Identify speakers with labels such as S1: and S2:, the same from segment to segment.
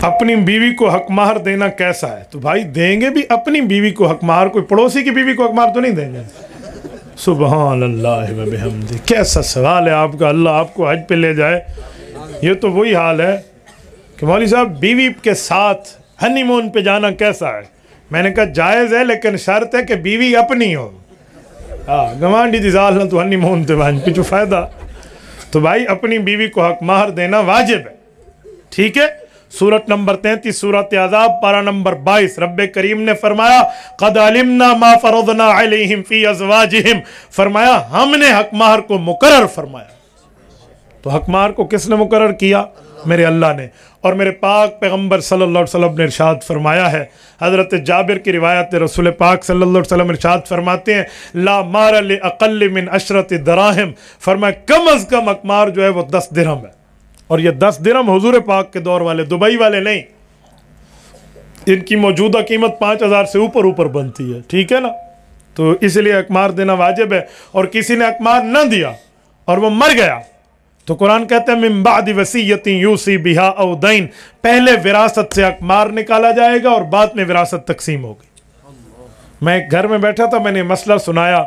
S1: اپنی بیوی کو حق مہر دینا کیسا ہے؟ تو بھائی دیں گے بھی اپنی بیوی کو حق مہر، کوئی پڑوسی کی بیوی کو حق مہر تو نہیں دیں گے؟ سبحان اللہ و بحمدہ، کیسا سوال ہے آپ کا، اللہ آپ کو حج پہ لے جائے۔ یہ تو وہی حال ہے کہ مولوی صاحب بیوی کے ساتھ ہنی مون پہ جانا کیسا ہے؟ میں نے کہا جائز ہے، لیکن شرط ہے کہ بیوی اپنی ہو۔ گوانڈی دی زال نہ تو ہنی مون تے وانج پچھو فائدہ۔ تو بھائی اپنی بیوی کو حق مہر دینا واجب ہے، ٹھیک ہے؟ سورت نمبر 33 سورت احزاب پارہ نمبر 22 رب کریم نے فرمایا قد علمنا ما فرضنا علیہم فی ازواجہم، فرمایا ہم نے حق مہر کو مقرر فرمایا۔ تو حق مہر کو کس نے مقرر کیا؟ میرے اللہ نے۔ اور میرے پاک پیغمبر صلی اللہ علیہ وسلم نے ارشاد فرمایا ہے، حضرت جابر کی روایت، رسول پاک صلی اللہ علیہ وسلم ارشاد فرماتے ہیں لا مہر لاقل من 10 دراہم، فرمایا کم از کم حق مہر جو ہے وہ 10 درہم ہے۔ اور یہ 10 درہم حضور پاک کے دور والے، دبئی والے نہیں، ان کی موجودہ قیمت 5000 سے اوپر بنتی ہے، ٹھیک ہے نا؟ تو اس لیے حق مہر دینا واجب ہے۔ اور کسی نے حق مہر نہ دیا اور وہ مر گیا تو قرآن کہتا ہے من بعد وصیۃ یوصی بہا او دین، پہلے وراثت سے حق مہر نکالا جائے گا اور بعد میں وراثت تقسیم ہوگی۔ میں ایک گھر میں بیٹھا تھا، میں نے مسئلہ سنایا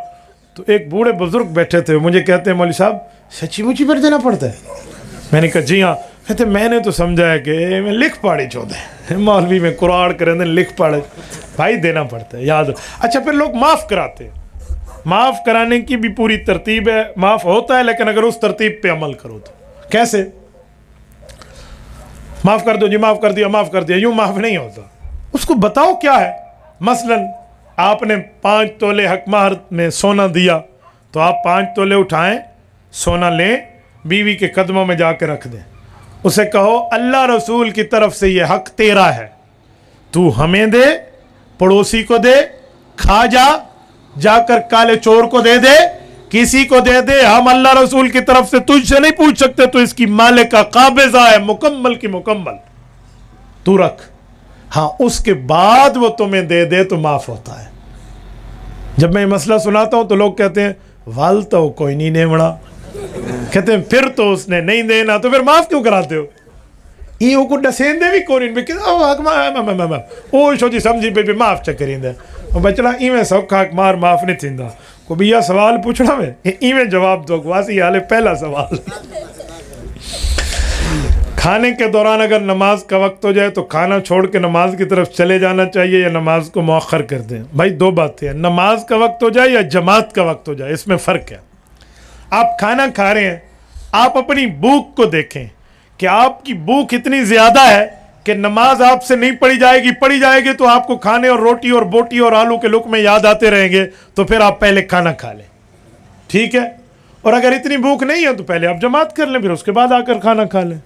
S1: تو ایک بوڑھے بزرگ بیٹھے تھے، مجھے کہتے ہیں مولوی صاحب سچی مچی پر دینا پڑتا ہے؟ میں نے کہا جی ہاں۔ کہتے میں نے تو سمجھا ہے کہ میں لکھ پاڑی چودھے مولوی میں قرآن کریں دیں لکھ پاڑے، بھائی دینا پڑتا ہے، یاد رکھ۔ اچھا پھر لوگ معاف کراتے ہیں، معاف کرانے کی بھی پوری ترتیب ہے، معاف ہوتا ہے لیکن اگر اس ترتیب پہ عمل کرو تو۔ کیسے؟ معاف کر دو جی، معاف کر دیا، معاف کر دیا، یوں معاف نہیں ہوتا۔ اس کو بتاؤ کیا ہے۔ مثلا آپ نے 5 تولے حق مہر میں سونا دیا تو آپ 5 تولے اٹھائیں، سونا لیں، بیوی کے قدموں میں جا کے رکھ دیں، اسے کہو اللہ رسول کی طرف سے یہ حق تیرا ہے، تو ہمیں دے، پڑوسی کو دے، کھا جا کر کالے چور کو دے دے، کسی کو دے دے، ہم اللہ رسول کی طرف سے تجھ سے نہیں پوچھ سکتے، تو اس کی مالک کا قابضہ ہے مکمل کی مکمل، تو رکھ۔ ہاں اس کے بعد وہ تمہیں دے دے تو معاف ہوتا ہے۔ جب میں یہ مسئلہ سناتا ہوں تو لوگ کہتے ہیں والتا ہو کوئی نہیں نیمڑا، کہتے ہیں پھر تو اس نے نہیں دینا تو پھر معاف کیوں کراتے ہو؟ یہ کو ڈسین دے بھی کورین بھی او شو جی سمجھی پہ بھی معاف چکرین دے اور بچڑا ایویں سوکھا مار معاف نہیں تھیندا کو بھی یہ سوال پوچھنا میں ایویں جواب دو واسی حالے پہلا سوال۔ کھانے کے دوران اگر نماز کا وقت ہو جائے تو کھانا چھوڑ کے نماز کی طرف چلے جانا چاہیے یا نماز کو مؤخر کر دیں؟ بھائی دو باتیں ہیں، نماز کا وقت ہو جائے یا جماعت کا وقت ہو جائے، اس میں فرق ہے۔ آپ کھانا کھا رہے ہیں، آپ اپنی بھوک کو دیکھیں کہ آپ کی بھوک اتنی زیادہ ہے کہ نماز آپ سے نہیں پڑھی جائے گی تو آپ کو کھانے اور روٹی اور بوٹی اور آلو کے لقمے یاد آتے رہیں گے، تو پھر آپ پہلے کھانا کھا لیں، ٹھیک ہے؟ اور اگر اتنی بھوک نہیں ہے تو پہلے آپ جماعت کر لیں، پھر اس کے بعد آ کر کھانا کھا لیں۔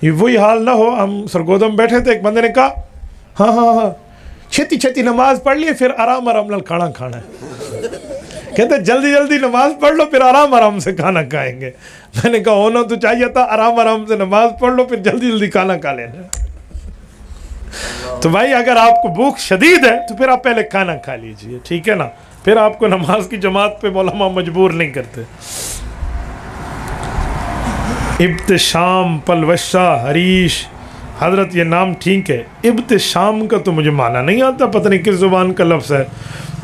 S1: یہ وہی حال نہ ہو، ہم سرگودم بیٹھے تھے، ایک بندے نے کہا ہاں چھتی نماز پڑھ لیے پھر آرام نال کھانا کھانا ہے۔ کہتے جلدی نماز پڑھ لو پھر آرام سے کھانا کھائیں گے۔ میں نے کہا ہونا تو چاہیے تھا آرام سے نماز پڑھ لو پھر جلدی کھانا کھا لینا۔ تو بھائی اگر آپ کو بھوک شدید ہے تو پھر آپ پہلے کھانا کھا لیجئے، ٹھیک ہے نا؟ پھر آپ کو نماز کی جماعت پہ علماء مجبور نہیں کرتے۔ ابتشام، پلوشہ، حریش، حضرت یہ نام ٹھیک ہے، ابتشام کا تو مجھے معنی نہیں آتا، پتہ نہیں کس زبان کا لفظ ہے۔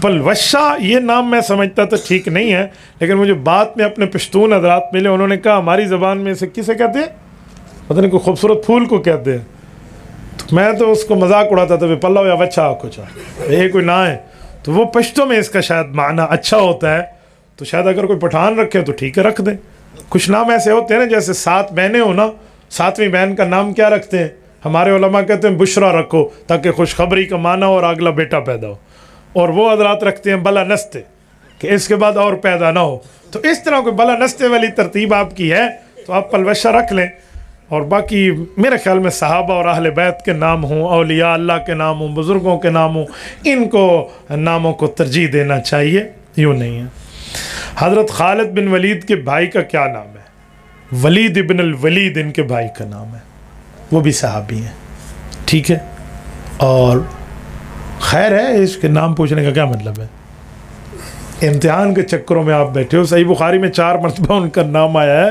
S1: پلوشہ یہ نام میں سمجھتا تو ٹھیک نہیں ہے، لیکن مجھے بعد میں اپنے پشتون حضرات ملے، انہوں نے کہا ہماری زبان میں اسے کسے کہتے ہیں؟ پتہ نہیں کوئی خوبصورت پھول کو کہتے ہیں۔ تو میں تو اس کو مذاق اڑاتا تھا پلو یا وچھا کچھ یہ کوئی نہ ہے، تو وہ پشتوں میں اس کا شاید معنی اچھا ہوتا ہے، تو شاید اگر کوئی پٹھان رکھے تو ٹھیک ہے رکھ دیں۔ کچھ نام ایسے ہوتے ہیں نا، جیسے 7 بہنیں ہو نا، 7ویں بہن کا نام کیا رکھتے ہیں؟ ہمارے علماء کہتے ہیں بشرا رکھو تاکہ خوشخبری کا معنی ہو اور اگلا بیٹا پیدا ہو، اور وہ حضرات رکھتے ہیں بلا نستے کہ اس کے بعد اور پیدا نہ ہو۔ تو اس طرح کوئی بلا نستے والی ترتیب آپ کی ہے تو آپ پلوشہ رکھ لیں، اور باقی میرے خیال میں صحابہ اور اہل بیت کے نام ہوں، اولیاء اللہ کے نام ہوں، بزرگوں کے نام ہوں، ان کو ناموں کو ترجیح دینا چاہیے، یوں نہیں ہے۔ حضرت خالد بن ولید کے بھائی کا کیا نام ہے؟ ولید ابن الولید ان کے بھائی کا نام ہے، وہ بھی صحابی ہیں، ٹھیک ہے؟ اور خیر ہے، اس کے نام پوچھنے کا کیا مطلب ہے؟ امتحان کے چکروں میں آپ بیٹھے ہو، صحیح بخاری میں 4 مرتبہ ان کا نام آیا ہے،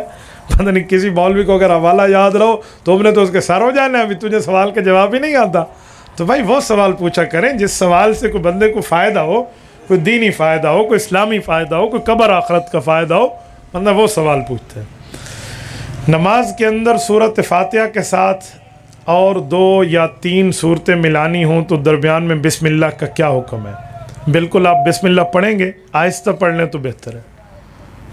S1: پتہ نہیں کسی مولوی کو اگر حوالہ یاد رہو تو ہم نے تو اس کے سر ہو جانا ہے، ابھی تجھے سوال کا جواب ہی نہیں آتا. تو بھائی وہ سوال پوچھا کریں جس سوال سے کوئی بندے کو فائدہ ہو، کوئی دینی فائدہ ہو، کوئی اسلامی فائدہ ہو، کوئی قبر آخرت کا فائدہ ہو، بندہ وہ سوال پوچھتے ہیں. نماز کے اندر سورۃ فاتحہ کے ساتھ اور 2 یا 3 صورتیں ملانی ہوں تو درمیان میں بسم اللہ کا کیا حکم ہے؟ بالکل آپ بسم اللہ پڑھیں گے، آہستہ پڑھ لیں تو بہتر ہے.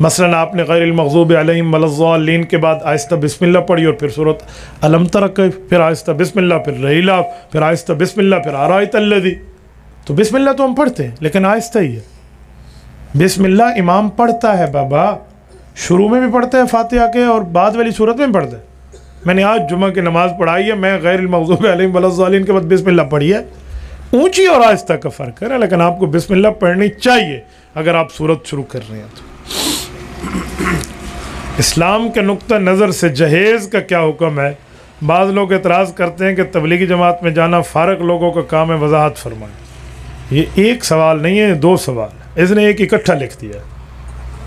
S1: مثلا آپ نے غیر المغضوب علیہم ولا الضالین کے بعد آہستہ بسم اللہ پڑھی اور پھر سورۃ الم تر پھر آہستہ بسم اللہ، پھر الإعلاف، پھر آہستہ بسم اللہ، پھر ارأیت الذی. تو بسم اللہ تو ہم پڑھتے ہیں لیکن آہستہ ہی ہے. بسم اللہ امام پڑھتا ہے بابا، شروع میں بھی پڑھتا ہے فاتحہ کے اور بعد والی صورت میں بھی پڑھتا ہے. میں نے آج جمعہ کی نماز پڑھائی ہے، میں غیر المغضوب علیہم ولا الضالین کے بعد بسم اللہ پڑھی ہے. اونچی اور آہستہ کا فرق ہے، لیکن آپ کو بسم اللہ پڑھنی چاہیے اگر آپ صورت شروع کر رہے ہیں تو. اسلام کے نقطہ نظر سے جہیز کا کیا حکم ہے؟ بعض لوگ اعتراض کرتے ہیں کہ تبلیغی جماعت میں جانا فارغ لوگوں کا کام ہے، وضاحت فرمائیں. یہ ایک سوال نہیں ہے، 2 سوال ہے. اس نے ایک اکٹھا لکھ دیا.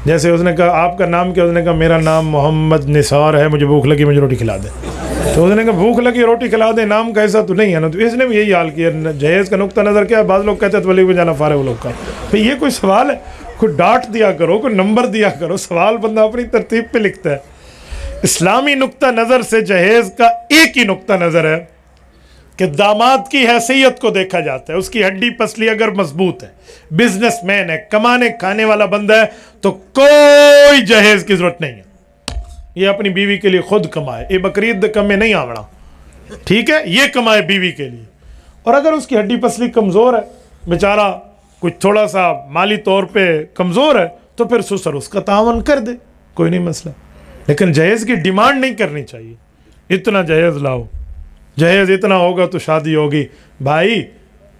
S1: جیسے اس نے کہا آپ کا نام کیا؟ اس نے کہا میرا نام محمد نثار ہے، مجھے بھوک لگی، مجھے روٹی کھلا دیں. تو اس نے کہا بھوک لگی روٹی کھلا دیں، نام کا ایسا تو نہیں ہے نا. تو اس نے بھی یہی حال کیا. جہیز کا نقطہ نظر کیا ہے؟ بعض لوگ کہتے ہیں تبلیغ میں جانا فارغ لوگ کا. بھئی یہ کوئی سوال ہے؟ کوئی ڈاٹ دیا کرو، کوئی نمبر دیا کرو. سوال بندہ اپنی ترتیب پہ لکھتا ہے. اسلامی نقطہ نظر سے جہیز کا ایک ہی نقطہ نظر ہے کہ داماد کی حیثیت کو دیکھا جاتا ہے. اس کی ہڈی پسلی اگر مضبوط ہے، بزنس مین ہے، کمانے کھانے والا بندہ ہے، تو کوئی جہیز کی ضرورت نہیں ہے. یہ اپنی بیوی کے لیے خود کمائے. یہ بقرعید کمے نہیں آوڑا، ٹھیک ہے، یہ کمائے بیوی کے لیے. اور اگر اس کی ہڈی پسلی کمزور ہے، بیچارہ کچھ تھوڑا سا مالی طور پہ کمزور ہے، تو پھر سسر اس کا تعاون کر دے، کوئی نہیں مسئلہ. لیکن جہیز کی ڈیمانڈ نہیں کرنی چاہیے. اتنا جہیز لاؤ، جہیز اتنا ہوگا تو شادی ہوگی. بھائی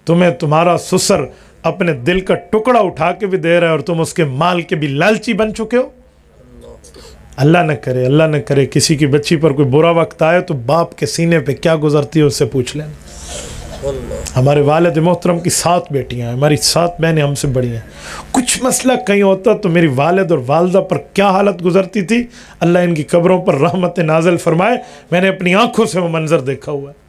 S1: تمہیں تمہارا سسر اپنے دل کا ٹکڑا اٹھا کے بھی دے رہا ہے اور تم اس کے مال کے بھی لالچی بن چکے ہو. اللہ نہ کرے، اللہ نہ کرے کسی کی بچی پر کوئی برا وقت آئے تو باپ کے سینے پہ کیا گزرتی ہے اس سے پوچھ لینا. ہمارے والد محترم کی 7 بیٹیاں ہیں، ہماری 7 بہنیں ہم سے بڑی ہیں. کچھ مسئلہ کہیں ہوتا تو میری والد اور والدہ پر کیا حالت گزرتی تھی. اللہ ان کی قبروں پر رحمت نازل فرمائے. میں نے اپنی آنکھوں سے وہ منظر دیکھا ہوا ہے.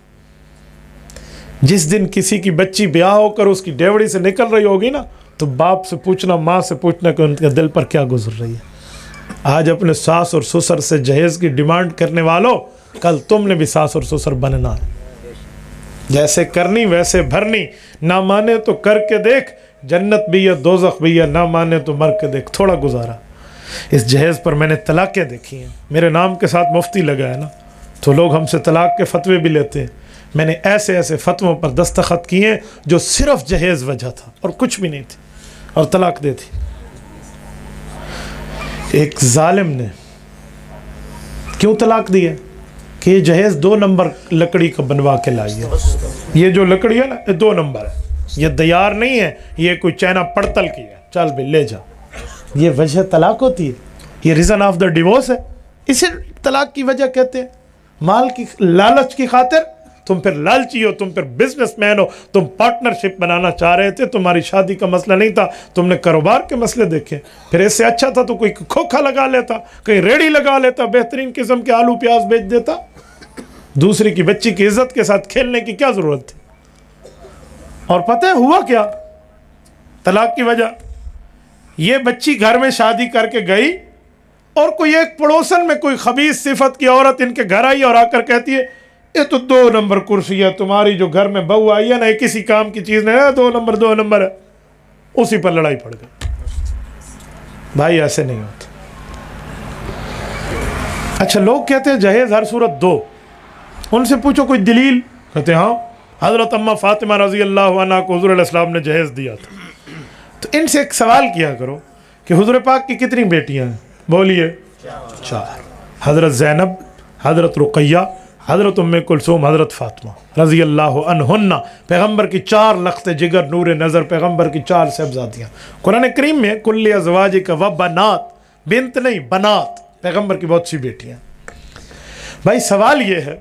S1: جس دن کسی کی بچی بیاہ ہو کر اس کی ڈیوڑی سے نکل رہی ہوگی نا، تو باپ سے پوچھنا، ماں سے پوچھنا کہ ان کے دل پر کیا گزر رہی ہے. آج اپنے ساس اور سسر سے جہیز کی ڈیمانڈ کرنے والوں، کل تم نے بھی ساس اور سسر بننا ہے. جیسے کرنی ویسے بھرنی. نہ مانے تو کر کے دیکھ، جنت بھی ہے دوزخ بھی ہے. نہ مانے تو مر کے دیکھ، تھوڑا گزارا. اس جہیز پر میں نے طلاقیں دیکھی ہیں. میرے نام کے ساتھ مفتی لگا ہے نا، تو لوگ ہم سے طلاق کے فتوے بھی لیتے ہیں. میں نے ایسے ایسے فتووں پر دستخط کیے ہیں جو صرف جہیز وجہ تھا اور کچھ بھی نہیں تھی، اور طلاق دے تھی. ایک ظالم نے کیوں طلاق دی ہے کہ یہ جہیز 2 نمبر لکڑی کا بنوا کے لائی ہے. یہ جو لکڑی ہے نا، یہ 2 نمبر ہے. یہ دیار نہیں ہے، یہ کوئی چائنا پڑتل کی ہے. چل بھی لے جا. یہ وجہ طلاق ہوتی ہے، یہ ریزن آف دا ڈیورس ہے. اسے طلاق کی وجہ کہتے ہیں. مال کی لالچ کی خاطر تم پھر لالچی ہو، تم پھر بزنس مین ہو، تم پارٹنرشپ بنانا چاہ رہے تھے. تمہاری شادی کا مسئلہ نہیں تھا، تم نے کاروبار کے مسئلے دیکھے. پھر اس سے اچھا تھا تو کوئی کھوکھا لگا لیتا، کہیں ریڑھی لگا لیتا، بہترین قسم کے آلو پیاز بیچ دیتا. دوسری کی بچی کی عزت کے ساتھ کھیلنے کی کیا ضرورت تھی؟ اور پتہ ہے ہوا کیا؟ طلاق کی وجہ یہ بچی گھر میں شادی کر کے گئی اور کوئی ایک پڑوسن میں کوئی خبیث صفت کی عورت ان کے گھر آئی اور آ کر کہتی ہے یہ تو 2 نمبر کرسی ہے، تمہاری جو گھر میں بہو آئی ہے نا، یہ کسی کام کی چیز نہیں ہے، 2 نمبر ہے. اسی پر لڑائی پڑ گئی. بھائی ایسے نہیں ہوتا. اچھا لوگ کہتے ہیں جہیز ہر صورت 2. ان سے پوچھو کوئی دلیل. کہتے ہیں ہاں حضرت اماں فاطمہ رضی اللہ عنہ کو حضور علیہ السلام نے جہیز دیا تھا. تو ان سے ایک سوال کیا کرو کہ حضور پاک کی کتنی بیٹیاں ہیں؟ بولیے 4. حضرت زینب، حضرت رقیہ، حضرت ام کلثوم، حضرت فاطمہ رضی اللہ عنہن. پیغمبر کی 4 لخت جگر نور نظر، پیغمبر کی 4 صاحبزادیاں. قرآن کریم میں کل ازواجک و بنات، بنت نہیں بنات، پیغمبر کی بہت سی بیٹیاں. بھائی سوال یہ ہے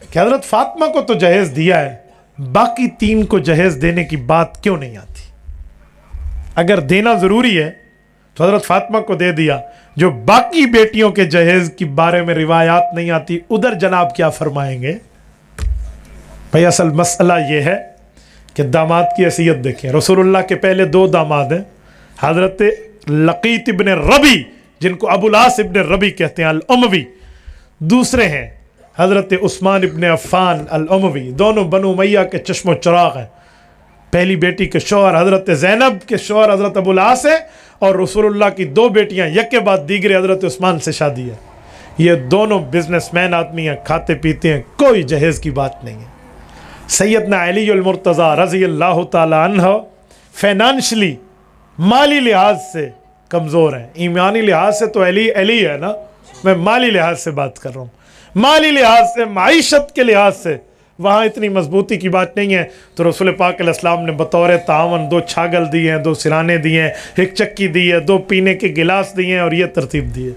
S1: کہ حضرت فاطمہ کو تو جہیز دیا ہے، باقی 3 کو جہیز دینے کی بات کیوں نہیں آتی؟ اگر دینا ضروری ہے تو حضرت فاطمہ کو دے دیا. جو باقی بیٹیوں کے جہیز کی بارے میں روایات نہیں آتی ادھر جناب کیا فرمائیں گے؟ بھئی اصل مسئلہ یہ ہے کہ داماد کی حیثیت دیکھیں. رسول اللہ کے پہلے 2 داماد ہیں, حضرت لقیط ابن ربی جن کو ابو العاص ابن ربی کہتے ہیں الاموی, دوسرے ہیں حضرت عثمان ابن عفان الاموی, دونوں بنو امیہ کے چشم و چراغ ہیں. پہلی بیٹی کے شوہر حضرت زینب کے شوہر حضرت ابو العاص ہے, اور رسول اللہ کی 2 بیٹیاں یک کے بعد دیگرے حضرت عثمان سے شادی ہے. یہ دونوں بزنس مین آدمی ہیں, کھاتے پیتے ہیں, کوئی جہیز کی بات نہیں ہے. سیدنا علی المرتضی رضی اللہ تعالی عنہ فائنانشلی مالی لحاظ سے کمزور ہیں. ایمانی لحاظ سے تو علی ہے نا, میں مالی لحاظ سے بات کر رہا ہوں. مالی لحاظ سے, معیشت کے لحاظ سے وہاں اتنی مضبوطی کی بات نہیں ہے. تو رسول پاک علیہ السلام نے بطور تعاون 2 چھاگل دیے ہیں, 2 سرانے دیے ہیں, 1 چکی دی ہے, 2 پینے کے گلاس دیے ہیں, اور یہ ترتیب دی ہے.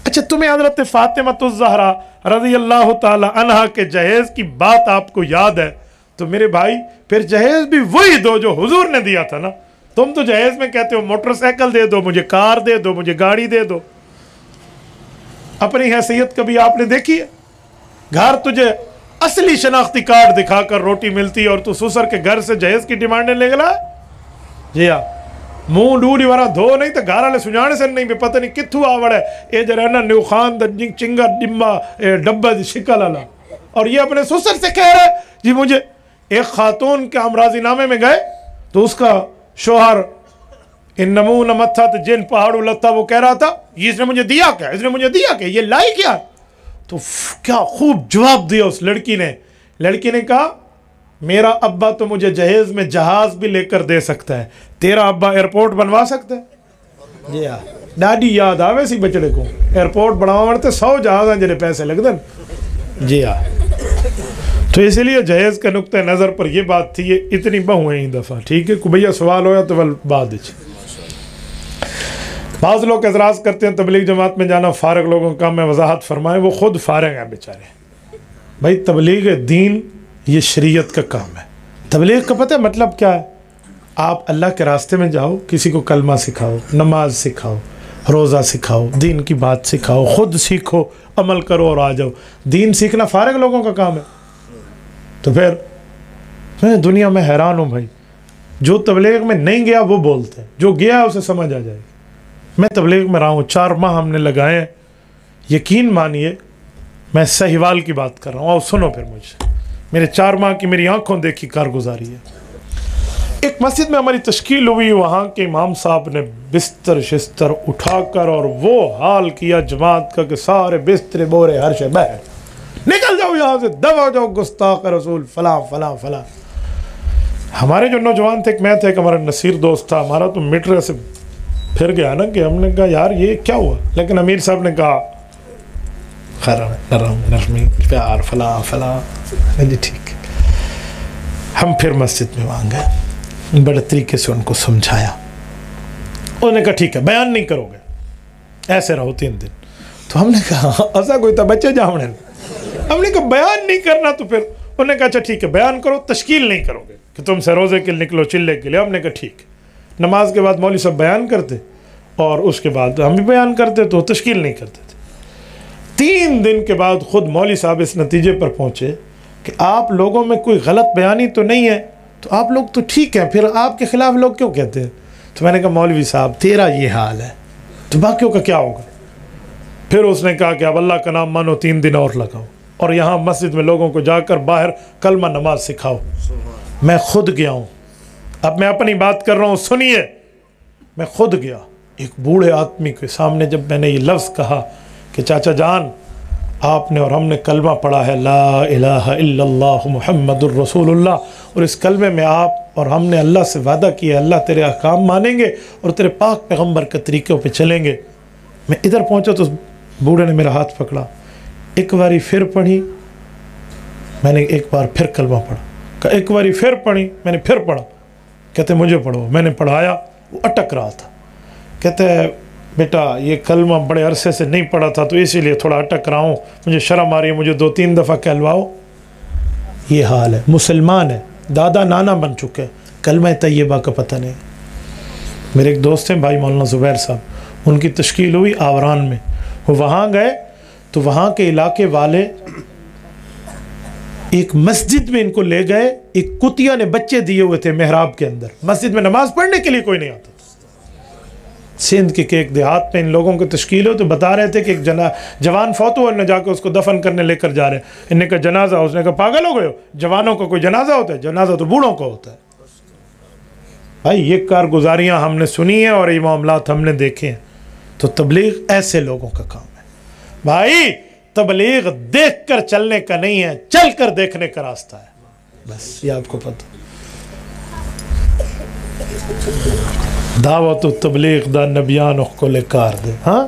S1: اچھا تمہیں حضرت فاطمہ الزہرا رضی اللہ تعالی عنہا کے جہیز کی بات آپ کو یاد ہے, تو میرے بھائی پھر جہیز بھی وہی دو جو حضور نے دیا تھا نا. تم تو جہیز میں کہتے ہو موٹر سائیکل دے دو, مجھے کار دے دو, مجھے گاڑی دے دو. اپنی حیثیت کبھی آپ نے دیکھی ہے؟ گھر تجھے اصلی شناختی کارڈ دکھا کر روٹی ملتی ہے اور تو سسر کے گھر سے جہیز کی ڈیمانڈیں لے گلا. جی ہاں, منہ ڈوڑی والا دھو نہیں تو گھر والے سجانے سے نہیں, پتہ نہیں کتھو آوڑ ہے یہ جو رہنا نیو خان دا چنگا ڈبا دی شکل والا. اور یہ اپنے سسر سے کہہ رہا ہے جی مجھے. ایک خاتون کے ہم راضی نامے میں گئے تو اس کا شوہر ان نمون متھا تو جن پہاڑو لتا, وہ کہہ رہا تھا اس نے مجھے دیا کیا, اس نے مجھے دیا کیا, یہ لائی کیا. تو کیا خوب جواب دیا اس لڑکی نے. لڑکی نے کہا میرا ابا تو مجھے جہیز میں جہاز بھی لے کر دے سکتا ہے, تیرا ابا ایئرپورٹ بنوا سکتا ہے. جی ہاں, ڈاڈی یاد آوے سی بچڑے کو, ایئرپورٹ بناوا مرتے 100 جہاز ہیں جنہیں پیسے لگ دیں. جی ہاں, تو اس لیے جہیز کا نقطہ نظر پر یہ بات تھی. یہ اتنی بہو ہیں ایک دفعہ, ٹھیک ہے, کوئی بھیا سوال ہویا تو بعد. بعض لوگ اعتراض کرتے ہیں تبلیغ جماعت میں جانا فارغ لوگوں کا, میں وضاحت فرمائیں وہ خود فارغ ہیں بیچارے. بھائی تبلیغ دین یہ شریعت کا کام ہے. تبلیغ کا پتہ ہے مطلب کیا ہے؟ آپ اللہ کے راستے میں جاؤ, کسی کو کلمہ سکھاؤ, نماز سکھاؤ, روزہ سکھاؤ, دین کی بات سکھاؤ, خود سیکھو, عمل کرو اور آ جاؤ. دین سیکھنا فارغ لوگوں کا کام ہے. تو پھر میں دنیا میں حیران ہوں بھائی, جو تبلیغ میں نہیں گیا وہ بولتے ہیں, جو گیا اسے سمجھ آ جائے گی. میں تبلیغ میں رہا ہوں, 4 ماہ ہم نے لگائے ہیں. یقین مانیے میں سہیوال کی بات کر رہا ہوں, اور سنو پھر مجھے, میرے 4 ماہ کی میری آنکھوں دیکھی کارگزاری ہے. ایک مسجد میں ہماری تشکیل ہوئی, وہاں کے امام صاحب نے بستر شستر اٹھا کر اور وہ حال کیا جماعت کا کہ سارے بستر بورے ہر شے بہر, نکل جاؤ یہاں سے, دبا جاؤ گستاخ رسول فلاں فلاں فلاں. ہمارے جو نوجوان تھے, ایک میں تھا, ایک ہمارا نصیر دوست تھا, ہمارا تو میٹر سے پھر گیا نا کہ ہم نے کہا یار یہ کیا ہوا. لیکن امیر صاحب نے کہا نرمی پیار فلاں فلاں. جی ٹھیک ہے. ہم پھر مسجد میں وہاں گئے, بڑے طریقے سے ان کو سمجھایا. انہوں نے کہا ٹھیک ہے بیان نہیں کرو گے, ایسے رہو 3 دن. تو ہم نے کہا ایسا کوئی تھا بچے جاؤنے, ہم نے کہا بیان نہیں کرنا. تو پھر انہوں نے کہا اچھا ٹھیک ہے بیان کرو, تشکیل نہیں کرو گے کہ تم سے روزے کے نکلو چلے کے لیے. ہم نے کہا ٹھیک ہے. نماز کے بعد مولوی صاحب بیان کرتے اور اس کے بعد ہم بھی بیان کرتے, تو تشکیل نہیں کرتے تھے. 3 دن کے بعد خود مولوی صاحب اس نتیجے پر پہنچے کہ آپ لوگوں میں کوئی غلط بیانی تو نہیں ہے, تو آپ لوگ تو ٹھیک ہیں, پھر آپ کے خلاف لوگ کیوں کہتے ہیں. تو میں نے کہا مولوی صاحب تیرا یہ حال ہے تو باقیوں کا کیا ہوگا. پھر اس نے کہا کہ اب اللہ کا نام مانو, 3 دن اور لگاؤ, اور یہاں مسجد میں لوگوں کو جا کر باہر کلمہ نماز سکھاؤ. میں خود گیا ہوں, اب میں اپنی بات کر رہا ہوں, سنیے. میں خود گیا, ایک بوڑھے آدمی کے سامنے جب میں نے یہ لفظ کہا کہ چاچا جان آپ نے اور ہم نے کلمہ پڑھا ہے لا الہ الا اللہ محمد الرسول اللہ, اور اس کلمے میں آپ اور ہم نے اللہ سے وعدہ کیا ہے اللہ تیرے احکام مانیں گے اور تیرے پاک پیغمبر کے طریقوں پہ چلیں گے. میں ادھر پہنچا تو بوڑھے نے میرا ہاتھ پکڑا, ایک باری پھر پڑھی, میں نے ایک بار پھر کلمہ پڑھا, کہ ایک باری پھر پڑھی, میں نے پھر پڑھا. کہتے مجھے پڑھو. میں نے پڑھایا, وہ اٹک رہا تھا. کہتے ہیں بیٹا یہ کلمہ بڑے عرصے سے نہیں پڑھا تھا تو اسی لیے تھوڑا اٹک رہا ہوں, مجھے شرم آ رہی ہے, مجھے 2-3 دفعہ کہلواؤ. یہ حال ہے. مسلمان ہے, دادا نانا بن چکے, کلمہ طیبہ کا پتہ نہیں. میرے ایک دوست ہیں بھائی مولانا زبیر صاحب, ان کی تشکیل ہوئی آوران میں, وہ وہاں گئے تو وہاں کے علاقے والے ایک مسجد میں ان کو لے گئے, ایک کتیا نے بچے دیے ہوئے تھے محراب کے اندر, مسجد میں نماز پڑھنے کے لیے کوئی نہیں آتا. سندھ کے ایک دیہات میں ان لوگوں کی تشکیل ہو تو بتا رہے تھے کہ ایک جوان فوت ہوا, انہیں جا کے اس کو دفن کرنے لے کر جا رہے ہیں, انہوں نے کہا جنازہ, اس نے کہا پاگل ہو گئے ہو, جوانوں کا کوئی جنازہ ہوتا ہے؟ جنازہ تو بوڑھوں کا ہوتا ہے. بھائی یہ کارگزاریاں ہم نے سنی ہیں اور یہ معاملات ہم نے دیکھے ہیں. تو تبلیغ ایسے لوگوں کا کام ہے بھائی. تبلیغ دیکھ کر چلنے کا نہیں ہے, چل کر دیکھنے کا راستہ ہے, بس یہ آپ کو پتہ. دعوت و تبلیغ دا نبیان کو لے کار دے. ہاں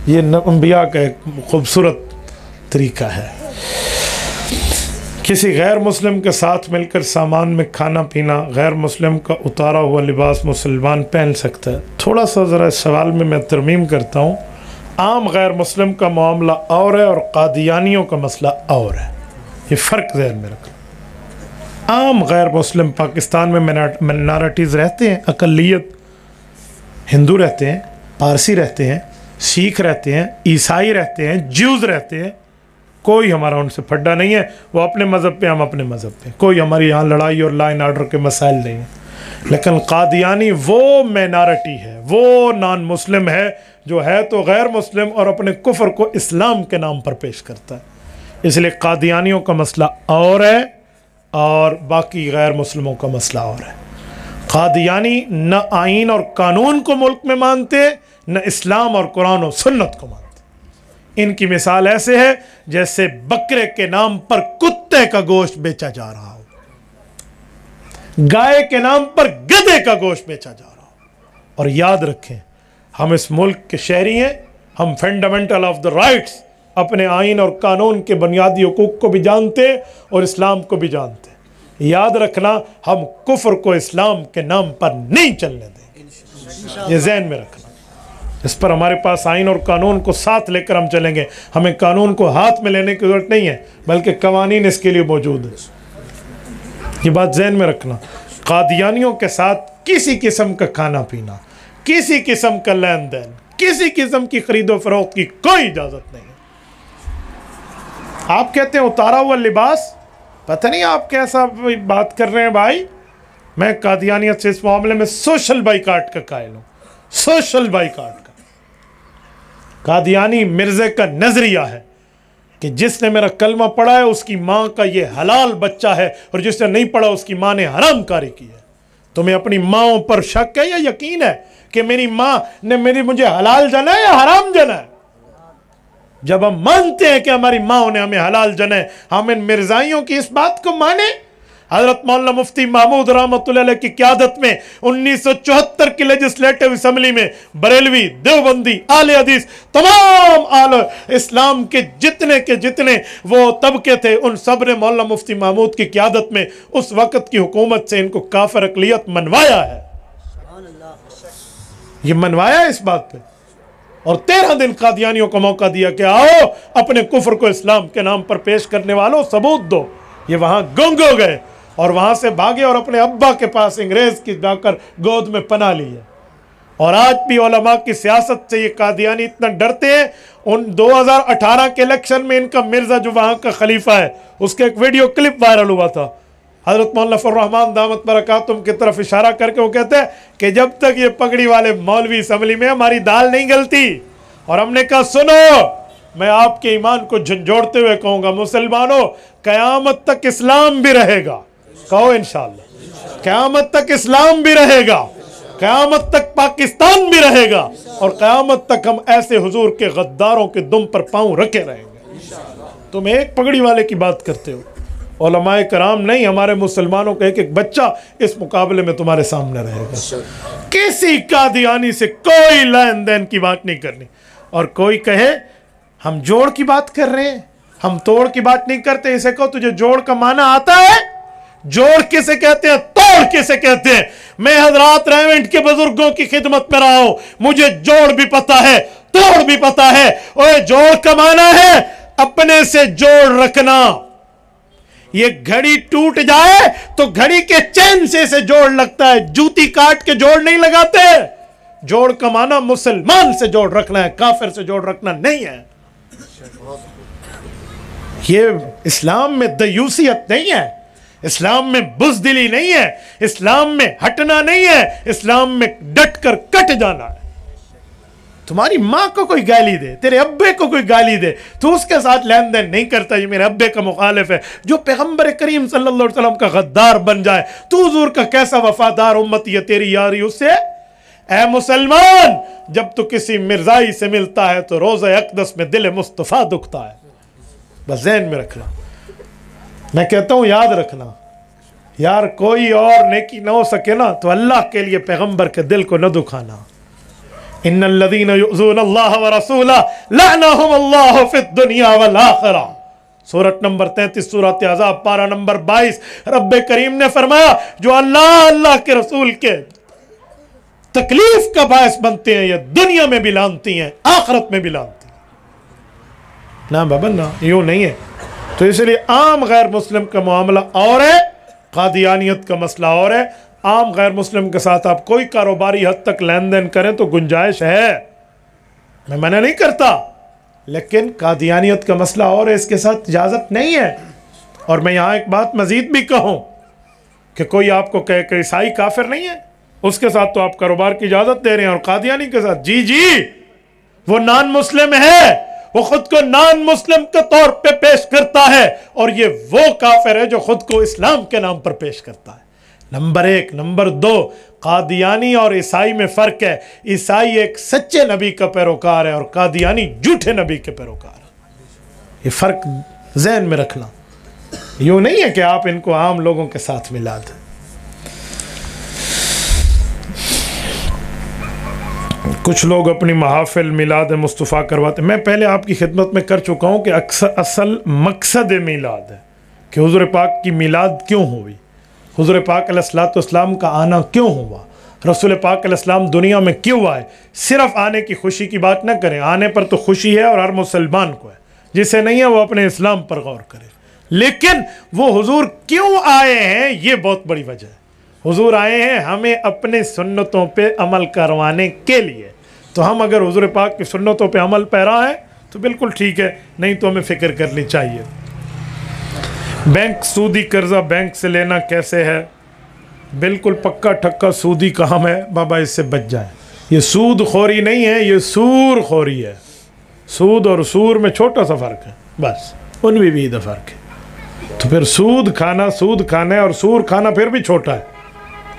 S1: یہ انبیاء کا ایک خوبصورت طریقہ ہے. کسی غیر مسلم کے ساتھ مل کر سامان میں کھانا پینا, غیر مسلم کا اتارا ہوا لباس مسلمان پہن سکتا ہے؟ تھوڑا سا ذرا اس سوال میں ترمیم کرتا ہوں. عام غیر مسلم کا معاملہ اور ہے اور قادیانیوں کا مسئلہ اور ہے, یہ فرق ذہن میں رکھنا. عام غیر مسلم پاکستان میں مائنارٹیز رہتے ہیں, اقلیت, ہندو رہتے ہیں, پارسی رہتے ہیں, سکھ رہتے ہیں, عیسائی رہتے ہیں, جیوز رہتے ہیں. کوئی ہمارا ان سے پھڈا نہیں ہے, وہ اپنے مذہب پہ, ہم اپنے مذہب پہ. کوئی ہماری یہاں لڑائی اور لا اینڈ آرڈر کے مسائل نہیں ہیں. لیکن قادیانی وہ مائنارٹی ہے, وہ نان مسلم ہے جو ہے تو غیر مسلم اور اپنے کفر کو اسلام کے نام پر پیش کرتا ہے. اس لیے قادیانیوں کا مسئلہ اور ہے اور باقی غیر مسلموں کا مسئلہ اور ہے. قادیانی نہ آئین اور قانون کو ملک میں مانتے, نہ اسلام اور قرآن و سنت کو مانتے. ان کی مثال ایسے ہے جیسے بکرے کے نام پر کتے کا گوشت بیچا جا رہا ہو, گائے کے نام پر گدھے کا گوشت بیچا جا رہا ہو. اور یاد رکھیں, ہم اس ملک کے شہری ہیں, ہم فنڈامنٹل آف دا رائٹس, اپنے آئین اور قانون کے بنیادی حقوق کو بھی جانتے اور اسلام کو بھی جانتے. یاد رکھنا, ہم کفر کو اسلام کے نام پر نہیں چلنے دیں گے, یہ ذہن میں رکھنا. اس پر ہمارے پاس آئین اور قانون کو ساتھ لے کر ہم چلیں گے. ہمیں قانون کو ہاتھ میں لینے کی ضرورت نہیں ہے, بلکہ قوانین اس کے لیے موجود ہیں. یہ بات ذہن میں رکھنا. قادیانیوں کے ساتھ کسی قسم کا کھانا پینا, کسی قسم کا لین دین, کسی قسم کی خرید و فروخت کی کوئی اجازت نہیں ہے. آپ کہتے ہیں اتارا ہوا لباس, پتہ نہیں آپ کیسا بات کر رہے ہیں بھائی. میں قادیانیت سے اس معاملے میں سوشل بائیکاٹ کا قائل ہوں, سوشل بائیکاٹ کا. قادیانی مرزے کا نظریہ ہے کہ جس نے میرا کلمہ پڑھا ہے اس کی ماں کا یہ حلال بچہ ہے, اور جس نے نہیں پڑھا اس کی ماں نے حرام کاری کی ہے. تمہیں اپنی ماں پر شک ہے یا یقین ہے کہ میری ماں نے مجھے حلال جنا ہے یا حرام جنا ہے؟ جب ہم مانتے ہیں کہ ہماری ماں نے ہمیں حلال جنا ہے, ہم ان مرزائیوں کی اس بات کو مانیں. حضرت مولانا مفتی محمود رحمۃ اللہ علیہ کی قیادت میں 1974 کی لیجسلیٹو اسمبلی میں بریلوی, دیوبندی, اہل حدیث, تمام اہل اسلام کے جتنے وہ طبقے تھے, ان سب نے مولانا مفتی محمود کی قیادت میں اس وقت کی حکومت سے ان کو کافر اقلیت منوایا ہے. یہ منوایا ہے اس بات پہ, اور 13 دن قادیانیوں کو موقع دیا کہ آؤ اپنے کفر کو اسلام کے نام پر پیش کرنے والوں ثبوت دو. یہ وہاں گنگ ہو گئے اور وہاں سے بھاگے اور اپنے ابا کے پاس انگریز کی جا کر گود میں پناہ لی ہے. اور آج بھی علماء کی سیاست سے یہ قادیانی اتنا ڈرتے ہیں. ان 2018 کے الیکشن میں ان کا مرزا جو وہاں کا خلیفہ ہے, اس کا ایک ویڈیو کلپ وائرل ہوا تھا. حضرت مولانا فضل الرحمان دامت برکاتہم کی طرف اشارہ کر کے وہ کہتے ہیں کہ جب تک یہ پگڑی والے مولوی اسمبلی میں ہماری دال نہیں گلتی. اور ہم نے کہا سنو, میں آپ کے ایمان کو جھنجھوڑتے ہوئے کہوں گا, مسلمانوں قیامت تک اسلام بھی رہے گا. کہو انشاءاللہ, قیامت تک اسلام بھی رہے گا, قیامت تک پاکستان بھی رہے گا, اور قیامت تک ہم ایسے حضور کے غداروں کے دم پر پاؤں رکھے رہیں گے. تم ایک پگڑی والے کی بات کرتے ہو, علماء کرام نہیں, ہمارے مسلمانوں کا ایک بچہ اس مقابلے میں تمہارے سامنے رہے گا. کسی قادیانی سے کوئی لین دین کی بات نہیں کرنی. اور کوئی کہے ہم جوڑ کی بات کر رہے ہیں, ہم توڑ کی بات نہیں کرتے, اسے کہو تجھے جوڑ کا معنی آتا ہے؟ جوڑ کسے کہتے ہیں, توڑ کسے کہتے ہیں؟ میں حضرات ریونٹ کے بزرگوں کی خدمت میں رہا ہوں, مجھے جوڑ بھی پتا ہے, توڑ بھی پتا ہے. اور جوڑ کا معنی ہے اپنے سے جوڑ رکھنا. یہ گھڑی ٹوٹ جائے تو گھڑی کے چین سے اسے جوڑ لگتا ہے, جوتی کاٹ کے جوڑ نہیں لگاتے. جوڑ کمانا مسلمان سے جوڑ رکھنا ہے، کافر سے جوڑ رکھنا نہیں ہے۔ یہ اسلام میں دیوسیت نہیں ہے، اسلام میں بزدلی نہیں ہے، اسلام میں ہٹنا نہیں ہے، اسلام میں ڈٹ کر کٹ جانا ہے۔ تمہاری ماں کو کوئی گالی دے، تیرے ابے کو کوئی گالی دے، تو اس کے ساتھ لین دین نہیں کرتا، یہ میرے ابے کا مخالف ہے۔ جو پیغمبر کریم صلی اللہ علیہ وسلم کا غدار بن جائے، تو حضور کا کیسا وفادار امتی ہے، تیری یاری اس سے؟ اے مسلمان، جب تو کسی مرزائی سے ملتا ہے تو روزہ اقدس میں دل مصطفیٰ دکھتا ہے۔ بس ذہن میں رکھنا، میں کہتا ہوں یاد رکھنا، یار کوئی اور نیکی نہ ہو سکے نا تو اللہ کے لیے پیغمبر کے دل کو نہ دکھانا۔ ان الذین یؤذون اللہ ورسولہ لعنہم اللہ فی الدنیا والآخرہ، سورۃ نمبر 33 سورۃ احزاب پارہ نمبر 22، رب کریم نے فرمایا جو اللہ کے رسول کے تکلیف کا باعث بنتے ہیں، یہ دنیا میں بھی لانتی ہیں، آخرت میں بھی لانتی ہیں۔ نا بابا نا، یوں نہیں ہے۔ تو اس لیے عام غیر مسلم کا معاملہ اور ہے، قادیانیت کا مسئلہ اور ہے۔ عام غیر مسلم کے ساتھ آپ کوئی کاروباری حد تک لین دین کریں تو گنجائش ہے، میں منع نہیں کرتا، لیکن قادیانیت کا مسئلہ اور ہے، اس کے ساتھ اجازت نہیں ہے۔ اور میں یہاں ایک بات مزید بھی کہوں کہ کوئی آپ کو کہے کہ عیسائی کافر نہیں ہے، اس کے ساتھ تو آپ کاروبار کی اجازت دے رہے ہیں، اور قادیانی کے ساتھ جی وہ نان مسلم ہے، وہ خود کو نان مسلم کے طور پہ پیش کرتا ہے، اور یہ وہ کافر ہے جو خود کو اسلام کے نام پر پیش کرتا ہے۔ نمبر 1۔ نمبر 2، قادیانی اور عیسائی میں فرق ہے۔ عیسائی ایک سچے نبی کا پیروکار ہے اور قادیانی جھوٹے نبی کے پیروکار ہے۔ یہ فرق ذہن میں رکھنا، یوں نہیں ہے کہ آپ ان کو عام لوگوں کے ساتھ ملا دیں۔ کچھ لوگ اپنی محافل میلاد مصطفیٰ کرواتے ہیں۔ میں پہلے آپ کی خدمت میں کر چکا ہوں کہ اصل مقصد میلاد ہے کہ حضور پاک کی میلاد کیوں ہوئی، حضور پاک علیہ السلام کا آنا کیوں ہوا، رسول پاک علیہ السلام دنیا میں کیوں آئے۔ صرف آنے کی خوشی کی بات نہ کریں، آنے پر تو خوشی ہے اور ہر مسلمان کو ہے، جسے نہیں ہے وہ اپنے اسلام پر غور کرے، لیکن وہ حضور کیوں آئے ہیں یہ بہت بڑی وجہ ہے۔ حضور آئے ہیں ہمیں اپنے سنتوں پہ عمل کروانے کے لیے، تو ہم اگر حضور پاک کی سنتوں پہ عمل پیرا ہیں تو بالکل ٹھیک ہے، نہیں تو ہمیں فکر کرنی چاہیے۔ بینک سودی قرضہ بینک سے لینا کیسے ہے؟ بالکل پکا ٹھکا سودی کام ہے بابا، اس سے بچ جائیں۔ یہ سود خوری نہیں ہے، یہ سور خوری ہے۔ سود اور سور میں چھوٹا سا فرق ہے، بس ان بھی فرق ہے۔ تو پھر سود کھانا ہے اور سور کھانا پھر بھی چھوٹا ہے،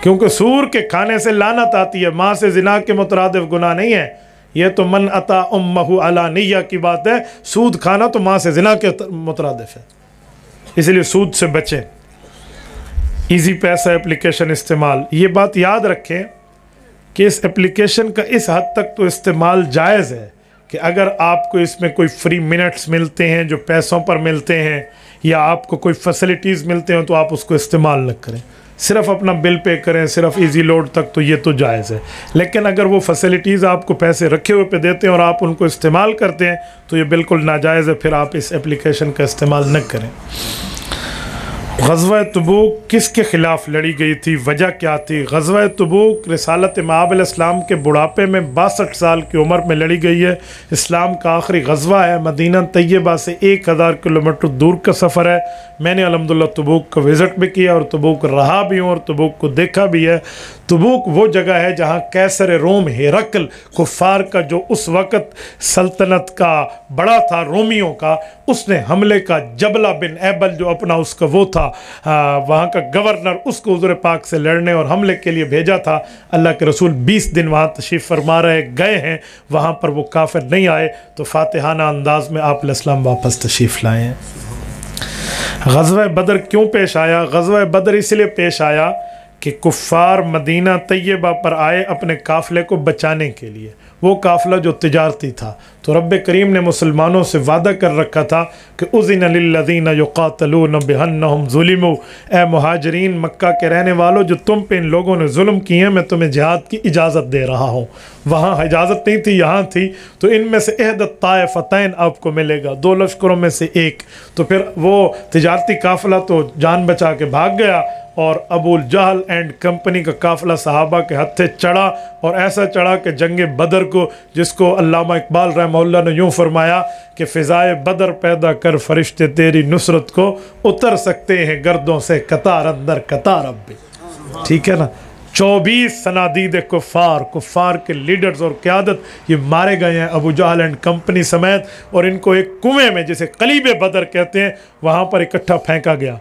S1: کیونکہ سور کے کھانے سے لعنت آتی ہے، ماں سے زنا کے مترادف گناہ نہیں ہے۔ یہ تو من اتا امہ علانیہ کی بات ہے، سود کھانا تو ماں سے زنا کے مترادف ہے، اس لیے سود سے بچیں۔ ایزی پیسہ اپلیکیشن استعمال، یہ بات یاد رکھیں کہ اس اپلیکیشن کا اس حد تک تو استعمال جائز ہے کہ اگر آپ کو اس میں کوئی فری منٹس ملتے ہیں جو پیسوں پر ملتے ہیں، یا آپ کو کوئی فیسلٹیز ملتے ہیں تو آپ اس کو استعمال نہ کریں، صرف اپنا بل پے کریں، صرف ایزی لوڈ تک، تو یہ تو جائز ہے۔ لیکن اگر وہ فیسلٹیز آپ کو پیسے رکھے ہوئے پہ دیتے ہیں اور آپ ان کو استعمال کرتے ہیں تو یہ بالکل ناجائز ہے، پھر آپ اس اپلیکیشن کا استعمال نہ کریں۔ غزوہ تبوک کس کے خلاف لڑی گئی تھی، وجہ کیا تھی؟ غزوہ تبوک رسالت مآب علیہ السلام کے بڑھاپے میں 62 سال کی عمر میں لڑی گئی ہے۔ اسلام کا آخری غزوہ ہے، مدینہ طیبہ سے 1000 کلومیٹر دور کا سفر ہے۔ میں نے الحمدللہ تبوک کا وزٹ بھی کیا اور تبوک رہا بھی ہوں اور تبوک کو دیکھا بھی ہے۔ تبوک وہ جگہ ہے جہاں قیصر روم ہرقل، کفار کا جو اس وقت سلطنت کا بڑا تھا رومیوں کا، اس نے حملے کا جبلہ بن ایبل جو اپنا اس کا وہ تھا وہاں کا گورنر، اس کو حضور پاک سے لڑنے اور حملے کے لیے بھیجا تھا۔ اللہ کے رسول 20 دن وہاں تشریف فرما گئے ہیں، وہاں پر وہ کافر نہیں آئے، تو فاتحانہ انداز میں آپ علیہ السلام واپس تشریف لائے ہیں۔ غزوہ بدر کیوں پیش آیا؟ غزوہ بدر اس لیے پیش آیا کہ کفار مدینہ طیبہ پر آئے اپنے قافلے کو بچانے کے لیے، وہ قافلہ جو تجارتی تھا، تو رب کریم نے مسلمانوں سے وعدہ کر رکھا تھا کہ اذن للذین یقاتلون بانہم ظلموا، اے مہاجرین مکہ کے رہنے والوں جو تم پہ ان لوگوں نے ظلم کیے ہیں، میں تمہیں جہاد کی اجازت دے رہا ہوں۔ وہاں اجازت نہیں تھی، یہاں تھی، تو ان میں سے احد الطائفتین آپ کو ملے گا، 2 لشکروں میں سے ایک۔ تو پھر وہ تجارتی قافلہ تو جان بچا کے بھاگ گیا، اور ابو جہل اینڈ کمپنی کا قافلہ صحابہ کے ہتھے چڑھا، اور ایسا چڑھا کہ جنگ بدر کو، جس کو علامہ اقبال رحمہ اللہ نے یوں فرمایا کہ فضائے بدر پیدا کر فرشتے تیری نصرت کو، اتر سکتے ہیں گردوں سے قطار اندر قطار اب بھی. ٹھیک ہے نا. 24 صنادید کفار کے لیڈرز اور قیادت یہ مارے گئے ہیں ابو جہل اینڈ کمپنی سمیت، اور ان کو ایک کنویں میں جسے قلیب بدر کہتے ہیں وہاں پر اکٹھا پھینکا گیا.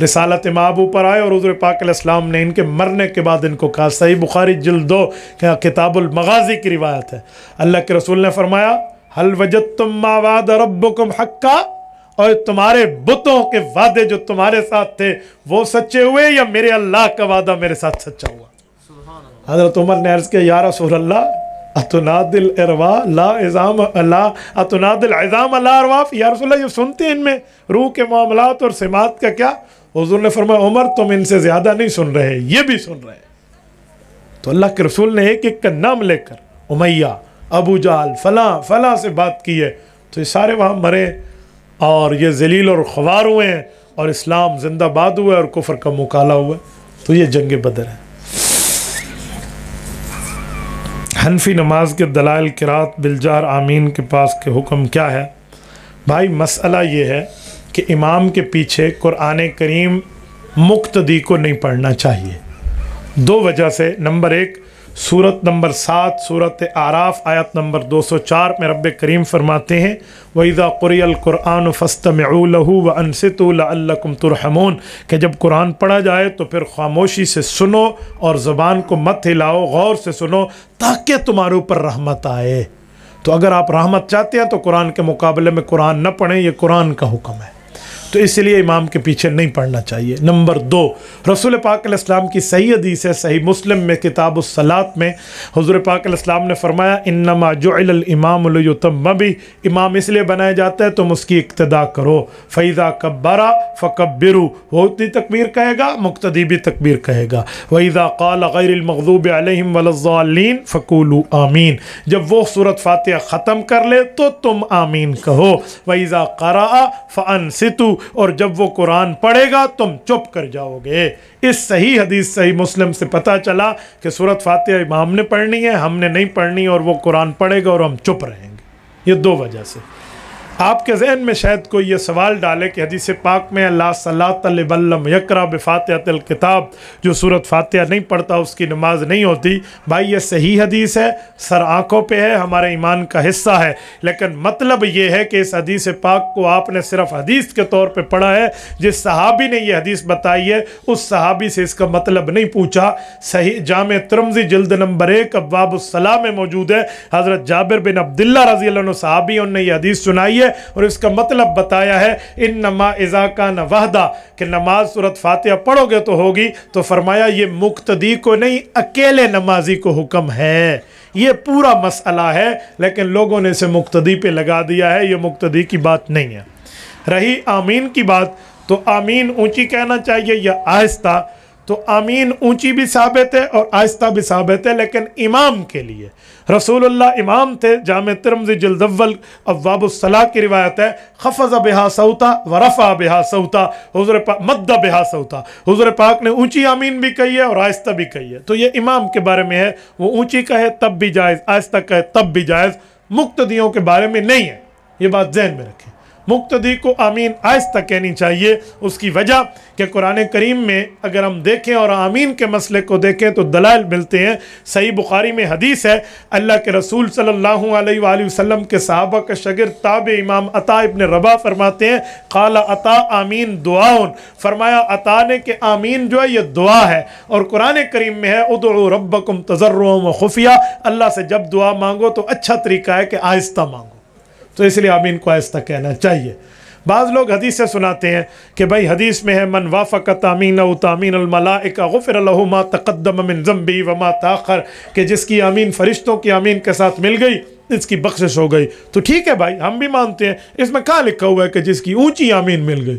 S1: رسالت محبوب پر آئے اور حضور پاک علیہ السلام نے ان کے مرنے کے بعد ان کو کہا. صحیح بخاری جلد 2 کتاب المغازی کی روایت ہے. اللہ کے رسول نے فرمایا حل وجدتم ما وعد ربکم حقا، اور تمہارے بتوں کے وعدے جو تمہارے ساتھ تھے وہ سچے ہوئے یا میرے اللہ کا وعدہ میرے ساتھ سچا ہوا؟ حضرت عمر نے عرض کیا یا رسول اللہ اتنادل ارواح لا عظام اللہ اتنادل عظام لا ارواح، یا رسول اللہ یہ سنتے ہیں ان میں روح کے معاملات اور سماعت کا کیا؟ حضور نے فرمایا عمر تم ان سے زیادہ نہیں سن رہے، یہ بھی سن رہے. تو اللہ کے رسول نے ایک ایک کا نام لے کر امیہ، ابو جہل، فلاں فلاں سے بات کی ہے، تو یہ سارے وہاں مرے اور یہ ذلیل اور خوار ہوئے ہیں، اور اسلام زندہ باد ہوا اور کفر کا مکالا ہوا. تو یہ جنگ بدر ہے. حنفی نماز کے دلائل قرات بالجہر آمین کے پاس کے حکم کیا ہے؟ بھائی مسئلہ یہ ہے کہ امام کے پیچھے قرآن کریم مقتدی کو نہیں پڑھنا چاہیے 2 وجہ سے. نمبر 1 سورت نمبر 7 سورت اعراف آیت نمبر 204 میں رب کریم فرماتے ہیں وَإِذَا قُرِئَ الْقُرْآنُ فَاسْتَمِعُوا لَهُ وَأَنصِتُوا لَعَلَّكُمْ تُرْحَمُونَ، کہ جب قرآن پڑھا جائے تو پھر خاموشی سے سنو اور زبان کو مت ہلاؤ، غور سے سنو تاکہ تمہارے اوپر رحمت آئے. تو اگر آپ رحمت چاہتے ہیں تو قرآن کے مقابلے میں قرآن نہ پڑھیں، یہ قرآن کا حکم ہے، تو اس لیے امام کے پیچھے نہیں پڑھنا چاہیے. نمبر 2 رسول پاک علیہ السلام کی صحیح حدیث ہے، صحیح مسلم میں کتاب الصلاۃ میں حضور پاک علیہ السلام نے فرمایا انما جعل الامام لیتم بہ، امام اس لیے بنایا جاتا ہے تم اس کی اقتداء کرو. فاذا کبر فکبروا، وہ اتنی تکبیر کہے گا مقتدی بھی تکبیر کہے گا. واذا قال غیر المغضوب علیہم ولا الضالین فقولوا آمین، جب وہ سورۃ فاتحہ ختم کر لے تو تم آمین کہو. واذا قرأ فانصتوا، اور جب وہ قرآن پڑھے گا تم چپ کر جاؤ گے. اس صحیح حدیث صحیح مسلم سے پتہ چلا کہ سورۃ فاتحہ امام نے پڑھنی ہے، ہم نے نہیں پڑھنی، اور وہ قرآن پڑھے گا اور ہم چپ رہیں گے. یہ 2 وجہ سے. آپ کے ذہن میں شاید کوئی یہ سوال ڈالے کہ حدیث پاک میں لا صلاۃ لمن لم یقرأ بفاتحۃ الکتاب، جو سورۃ فاتحہ نہیں پڑھتا اس کی نماز نہیں ہوتی. بھائی یہ صحیح حدیث ہے، سر آنکھوں پہ ہے، ہمارے ایمان کا حصہ ہے، لیکن مطلب یہ ہے کہ اس حدیث پاک کو آپ نے صرف حدیث کے طور پہ پڑھا ہے. جس صحابی نے یہ حدیث بتائی ہے اس صحابی سے اس کا مطلب نہیں پوچھا. صحیح جامع ترمذی جلد نمبر 1 ابواب الصلاۃ میں موجود ہے، حضرت جابر بن عبداللہ رضی اللہ عنہ صحابی انہوں نے یہ حدیث سنائی ہے اور اس کا مطلب بتایا ہے انما اذا کان وحدہ، کہ نماز سورۃ فاتحہ پڑھو گے تو ہوگی. تو فرمایا یہ مقتدی کو نہیں اکیلے نمازی کو حکم ہے. یہ پورا مسئلہ ہے لیکن لوگوں نے اسے مقتدی پہ لگا دیا ہے، یہ مقتدی کی بات نہیں ہے. رہی آمین کی بات، تو آمین اونچی کہنا چاہیے یا آہستہ؟ تو آمین اونچی بھی ثابت ہے اور آہستہ بھی ثابت ہے، لیکن امام کے لیے. رسول اللہ امام تھے، جامع ترمذی جلد اول ابواب الصلاۃ کی روایت ہے خفض بہا صوتا ورفع بہا صوتا، حضور پاک مد بہا صوتا، حضور پاک نے اونچی آمین بھی کہی ہے اور آہستہ بھی کہی ہے. تو یہ امام کے بارے میں ہے، وہ اونچی کہے تب بھی جائز، آہستہ کہے تب بھی جائز. مقتدیوں کے بارے میں نہیں ہے، یہ بات ذہن میں رکھیں. مقتدی کو آمین آہستہ کہنی چاہیے. اس کی وجہ کہ قرآن کریم میں اگر ہم دیکھیں اور آمین کے مسئلے کو دیکھیں تو دلائل ملتے ہیں. صحیح بخاری میں حدیث ہے، اللہ کے رسول صلی اللہ علیہ وآلہ وسلم کے صحابہ کا شاگرد تابع امام عطا ابن رباح فرماتے ہیں قال عطا آمین دعاؤن، فرمایا عطا نے کہ آمین جو ہے یہ دعا ہے. اور قرآن کریم میں ہے ادعوا ربکم تضرعا وخفیا، اللہ سے جب دعا مانگو تو اچھا طریقہ ہے کہ آہستہ مانگو. تو اس لیے آمین کو آہستہ کہنا چاہیے. بعض لوگ حدیث سے سناتے ہیں کہ بھائی حدیث میں ہے من وافق تامینہ تامین الملائکہ غفر له ما تقدم من ذنبہ وما تاخر، کہ جس کی آمین فرشتوں کی آمین کے ساتھ مل گئی اس کی بخشش ہو گئی. تو ٹھیک ہے بھائی، ہم بھی مانتے ہیں. اس میں کہاں لکھا ہوا ہے کہ جس کی اونچی آمین مل گئی؟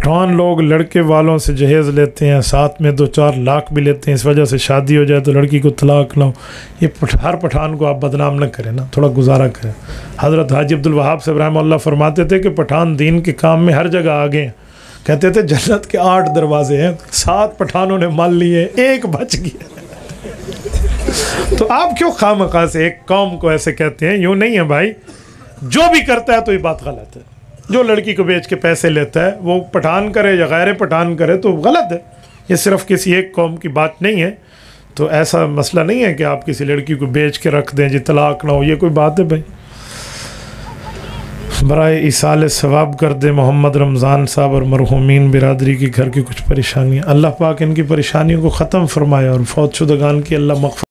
S1: پٹھان لوگ لڑکے والوں سے جہیز لیتے ہیں، ساتھ میں 2-4 لاکھ بھی لیتے ہیں، اس وجہ سے شادی ہو جائے تو لڑکی کو طلاق لاؤ۔ یہ ہر پٹھان کو آپ بدنام نہ کریں نا، تھوڑا گزارا کریں۔ حضرت حاجی عبدالوہاب صاحب رحمہ اللہ فرماتے تھے کہ پٹھان دین کے کام میں ہر جگہ آگے ہیں۔ کہتے تھے جنت کے 8 دروازے ہیں، 7 پٹھانوں نے مان لیے، 1 بچ گیا۔ تو آپ کیوں خواہ سے ایک قوم کو ایسے کہتے ہیں؟ یوں نہیں ہے بھائی، جو بھی کرتا ہے تو یہ بات غلط ہے۔ جو لڑکی کو بیچ کے پیسے لیتا ہے وہ پٹھان کرے یا غیر پٹھان کرے تو غلط ہے۔ یہ صرف کسی ایک قوم کی بات نہیں ہے، تو ایسا مسئلہ نہیں ہے کہ آپ کسی لڑکی کو بیچ کے رکھ دیں جی طلاق نہ ہو، یہ کوئی بات ہے بھائی؟ برائے ایصال ثواب کر دے محمد رمضان صاحب اور مرحومین برادری کی گھر کی کچھ پریشانیاں، اللہ پاک ان کی پریشانیوں کو ختم فرمائے اور فوت شدگان کی اللہ مغفرت